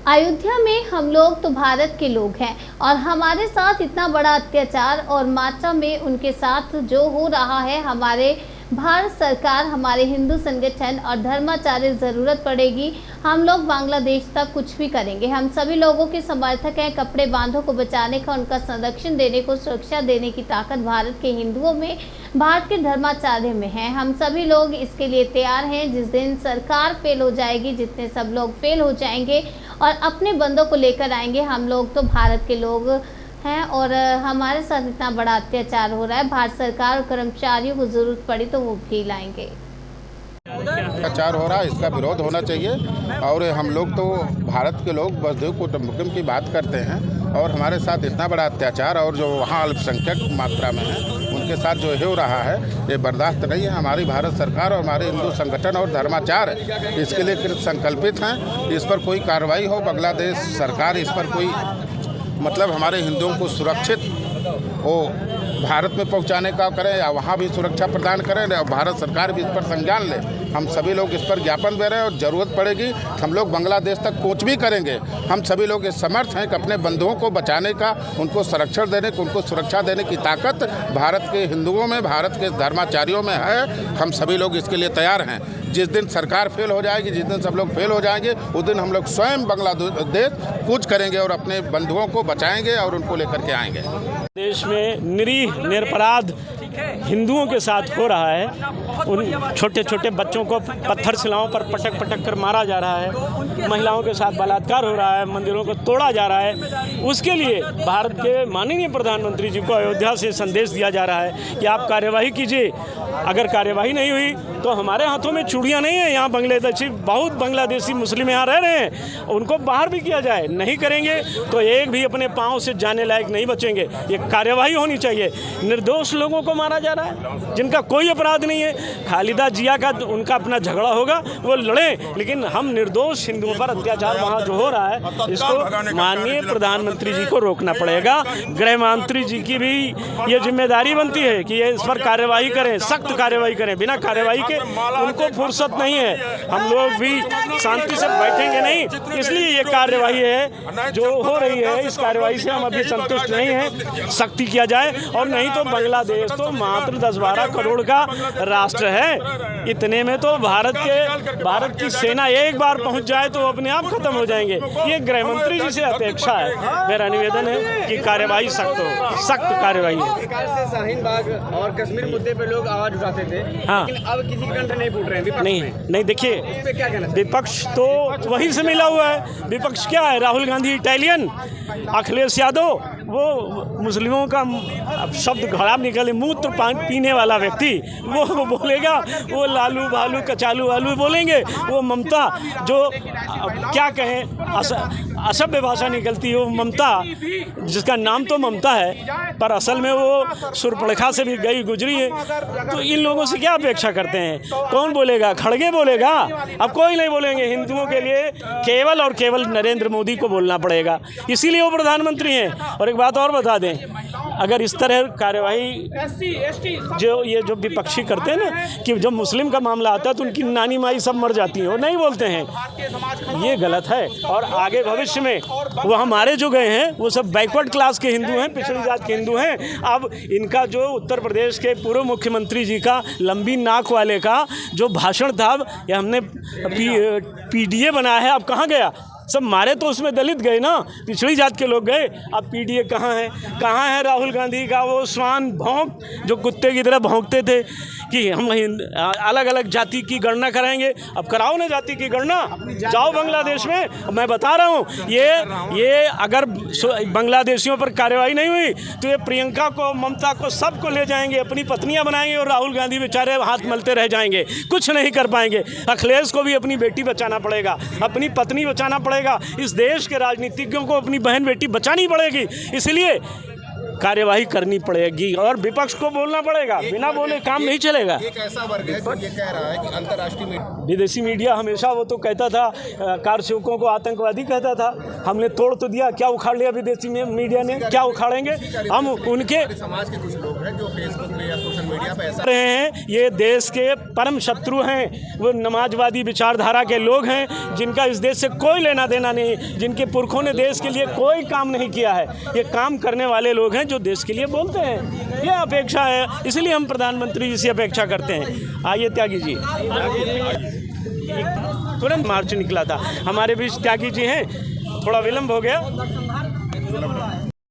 अयोध्या में हम लोग तो भारत के लोग हैं और हमारे साथ इतना बड़ा अत्याचार और मात्रा में उनके साथ जो हो रहा है, हमारे भारत सरकार, हमारे हिंदू संगठन और धर्माचार्य ज़रूरत पड़ेगी, हम लोग बांग्लादेश तक कुछ भी करेंगे। हम सभी लोगों के समर्थक हैं। कपड़े बांधों को बचाने का, उनका संरक्षण देने को, सुरक्षा देने की ताकत भारत के हिंदुओं में, भारत के धर्माचार्य में है। हम सभी लोग इसके लिए तैयार हैं। जिस दिन सरकार फेल हो जाएगी, जितने सब लोग फेल हो जाएंगे और अपने बंदों को लेकर आएंगे, हम लोग तो भारत के लोग हैं और हमारे साथ इतना बड़ा अत्याचार हो रहा है, भारत सरकार और कर्मचारियों को जरूरत पड़ी तो वो भी लाएंगे। अत्याचार हो रहा है, इसका विरोध होना चाहिए। और हम लोग तो भारत के लोग वसुधैव कुटुंबकम की बात करते हैं और हमारे साथ इतना बड़ा अत्याचार और जो वहाँ अल्पसंख्यक मात्रा में है उनके साथ जो हो रहा है, ये बर्दाश्त नहीं है। हमारी भारत सरकार और हमारे हिंदू संगठन और धर्माचार्य इसके लिए संकल्पित हैं। इस पर कोई कार्रवाई हो, बांग्लादेश सरकार इस पर कोई मतलब हमारे हिंदुओं को सुरक्षित वो भारत में पहुंचाने का करें या वहाँ भी सुरक्षा प्रदान करें और भारत सरकार भी इस पर संज्ञान ले। हम सभी लोग इस पर ज्ञापन दे रहे हैं और ज़रूरत पड़ेगी हम लोग बांग्लादेश तक कूच भी करेंगे। हम सभी लोग इस समर्थ हैं कि अपने बंधुओं को बचाने का, उनको संरक्षण देने को, उनको सुरक्षा देने की ताकत भारत के हिंदुओं में, भारत के धर्माचार्यों में है। हम सभी लोग इसके लिए तैयार हैं। जिस दिन सरकार फेल हो जाएगी, जिस दिन सब लोग फेल हो जाएंगे, उस दिन हम लोग स्वयं बांग्लादेश कूच करेंगे और अपने बंधुओं को बचाएंगे और उनको लेकर के आएंगे। देश में निरीह निरपराध हिंदुओं के साथ हो रहा है। उन छोटे छोटे बच्चों को पत्थर शिलाओं पर पटक पटक कर मारा जा रहा है, महिलाओं के साथ बलात्कार हो रहा है, मंदिरों को तोड़ा जा रहा है। उसके लिए भारत के माननीय प्रधानमंत्री जी को अयोध्या से संदेश दिया जा रहा है कि आप कार्यवाही कीजिए। अगर कार्यवाही नहीं हुई तो हमारे हाथों में चूड़ियाँ नहीं है। यहाँ बहुत बांग्लादेशी मुस्लिम यहाँ रह रहे हैं, उनको बाहर भी किया जाए। नहीं करेंगे तो एक भी अपने पाँव से जाने लायक नहीं बचेंगे। ये कार्यवाही होनी चाहिए। निर्दोष लोगों को मारा जा रहा है जिनका कोई अपराध नहीं है। खालिदा जिया का उनका अपना झगड़ा होगा, वो लड़ें, लेकिन हम निर्दोष हिंदुओं पर अत्याचार वहाँ जो हो रहा है, इसको माननीय प्रधानमंत्री जी को रोकना पड़ेगा। गृह मंत्री जी की भी ये जिम्मेदारी बनती है कि ये इस पर कार्यवाही करें, सख्त कार्यवाही करें। बिना कार्यवाही के उनको फुर्सत नहीं है। हम लोग भी शांति से बैठेंगे नहीं। इसलिए ये कार्यवाही है जो हो रही है, इस कार्यवाही से हम अभी संतुष्ट नहीं हैं। सख्ती किया जाए और नहीं तो बांग्लादेश तो मात्र 10-12 करोड़ का राष्ट्र है। इतने में तो भारत की सेना एक बार पहुंच जाए तो अपने आप खत्म हो जाएंगे। ये गृह मंत्री जी से अपेक्षा है। मेरा निवेदन है कि कार्यवाही सख्त हो, सख्त कार्यवाही हो। शाहीन बाग और कश्मीर मुद्दे पे लोग आवाज उठाते थे, हाँ, लेकिन अब किसी के कंठ नहीं फूट रहे हैं। नहीं देखिए, विपक्ष तो वहीं से मिला हुआ है। विपक्ष क्या है? राहुल गांधी इटालियन, अखिलेश यादव वो मुस्लिमों का शब्द खराब निकले, मूत्र पीने वाला व्यक्ति, वो बोलेगा, वो लालू भालू कचालू वालू बोलेंगे, वो ममता जो क्या कहें असभ्य भाषा निकलती है, वो ममता जिसका नाम तो ममता है पर असल में वो सुरपड़खा से भी गई गुजरी है। तो इन लोगों से क्या अपेक्षा करते हैं? कौन बोलेगा? खड़गे बोलेगा? अब कोई नहीं बोलेंगे। हिंदुओं के लिए केवल और केवल नरेंद्र मोदी को बोलना पड़ेगा, इसीलिए वो प्रधानमंत्री हैं। और एक बात और बता दें, अगर इस तरह कार्यवाही जो विपक्षी करते हैं ना कि जब मुस्लिम का मामला आता है तो उनकी नानी माई सब मर जाती हैं, वो नहीं बोलते हैं, ये गलत है। और आगे भविष्य में वो हमारे जो गए हैं वो सब बैकवर्ड क्लास के हिंदू हैं, पिछड़ी जात के हिंदू हैं। अब इनका जो उत्तर प्रदेश के पूर्व मुख्यमंत्री जी का लंबी नाक वाले का जो भाषण था, ये हमने पीडीए बनाया है, अब कहाँ गया? सब मारे तो उसमें दलित गए ना, पिछड़ी जात के लोग गए। अब पीडीए कहाँ है? कहाँ है राहुल गांधी का वो स्वान भौंक जो कुत्ते की तरह भौंकते थे कि हम अलग अलग जाति की गणना कराएंगे? अब कराओ ना जाति की गणना, जाओ बांग्लादेश में। मैं बता रहा हूँ, ये अगर बांग्लादेशियों पर कार्रवाई नहीं हुई तो ये प्रियंका को, ममता को, सबको ले जाएंगे, अपनी पत्नियाँ बनाएंगे और राहुल गांधी बेचारे हाथ मलते रह जाएंगे, कुछ नहीं कर पाएंगे। अखिलेश को भी अपनी बेटी बचाना पड़ेगा, अपनी पत्नी बचाना पड़ेगा। इस देश के राजनीतिज्ञों को अपनी बहन बेटी बचानी पड़ेगी, इसलिए कार्यवाही करनी पड़ेगी और विपक्ष को बोलना पड़ेगा। बिना बोले काम नहीं चलेगा। एक ऐसा वर्ग है जो ये कह रहा है कि अंतर्राष्ट्रीय विदेशी मीडिया हमेशा वो तो कहता था, कार सेवकों को आतंकवादी कहता था। हमने तोड़ तो दिया, क्या उखाड़ लिया विदेशी मीडिया ने? क्या उखाड़ेंगे? हम उनके समाज के कुछ लोग हैं है जो फेसबुक या सोशल मीडिया पे ऐसा रहे हैं, ये देश के परम शत्रु हैं। वो नमाजवादी विचारधारा के लोग हैं जिनका इस देश से कोई लेना देना नहीं, जिनके पुरखों ने देश के लिए कोई काम नहीं किया है। ये काम करने वाले लोग हैं जो देश के लिए बोलते हैं। ये अपेक्षा है, इसलिए हम प्रधानमंत्री जी से अपेक्षा करते हैं। आइए त्यागी जी, तुरंत मार्च निकला था, हमारे बीच त्यागी जी हैं, थोड़ा विलम्ब हो गया।